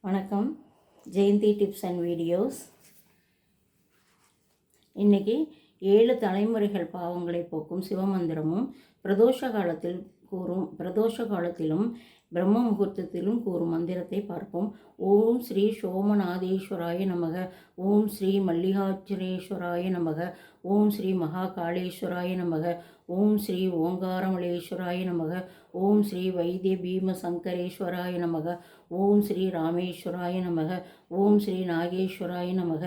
வணக்கம். Jayanthi tips and videos. இன்றைக்கி 7 தலைமுறைகள் பாவங்களை போக்கும் சிவமந்திரமும் பிரதோஷ காலத்திலும் பிரம்ம முகூர்த்தத்திலும் கூறும் மந்திரத்தை பார்ப்போம். ஓம் ஸ்ரீ சோமநாதேஸ்வராய நமக. ஓம் ஸ்ரீ மல்லிகார்ஜுனேஸ்வராய நமக. ஓம் ஸ்ரீ மகாகாளேஸ்வராய நமக. ஓம் ஸ்ரீ ஓங்காரமலேஸ்வராய நமக. ஓம் ஸ்ரீ வைத்திய பீம சங்கரேஸ்வராய நமக. ஓம் ஸ்ரீ ராமேஸ்வராய நமக. ஓம் ஸ்ரீ நாகேஸ்வராய நமக.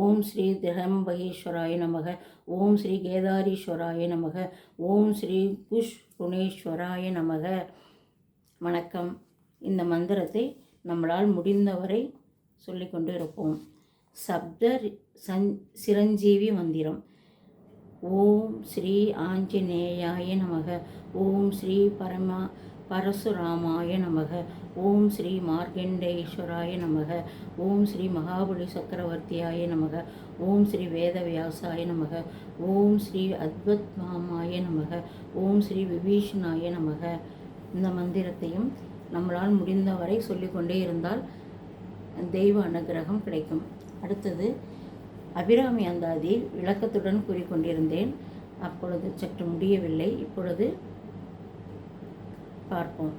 ஓம் ஸ்ரீ திரம்பகேஸ்வராய நமக. ஓம் ஸ்ரீ கேதாரீஸ்வராய நமக. ஓம் ஸ்ரீ புஷ்புணேஸ்வராய நமக. வணக்கம். இந்த மந்திரத்தை நம்மளால் முடிந்தவரை சொல்லிக்கொண்டு இருப்போம். சிரஞ்சீவி மந்திரம். ஓம் ஸ்ரீ ஆஞ்சநேயாய நமக. ஓம் ஸ்ரீ பரசுராமாய நமக. ஓம் ஸ்ரீ மார்கண்டேஸ்வராய நமக. ஓம் ஸ்ரீ மகாபலி சக்கரவர்த்தியாய நமக. ஓம் ஸ்ரீ வேதவியாசாய நமக. ஓம் ஸ்ரீ அத்வத்மாமாய நமக. ஓம் ஸ்ரீ விபீஷணாய நமக. இந்த மந்திரத்தையும் நம்மளால் முடிந்தவரை சொல்லிக்கொண்டே இருந்தால் தெய்வ அனுகிரகம் கிடைக்கும். அடுத்தது அபிராமி அந்தாதி விளக்கத்துடன் கூறிக்கொண்டிருந்தேன். அப்பொழுது சற்று முடியவில்லை. இப்பொழுது பார்ப்போம்.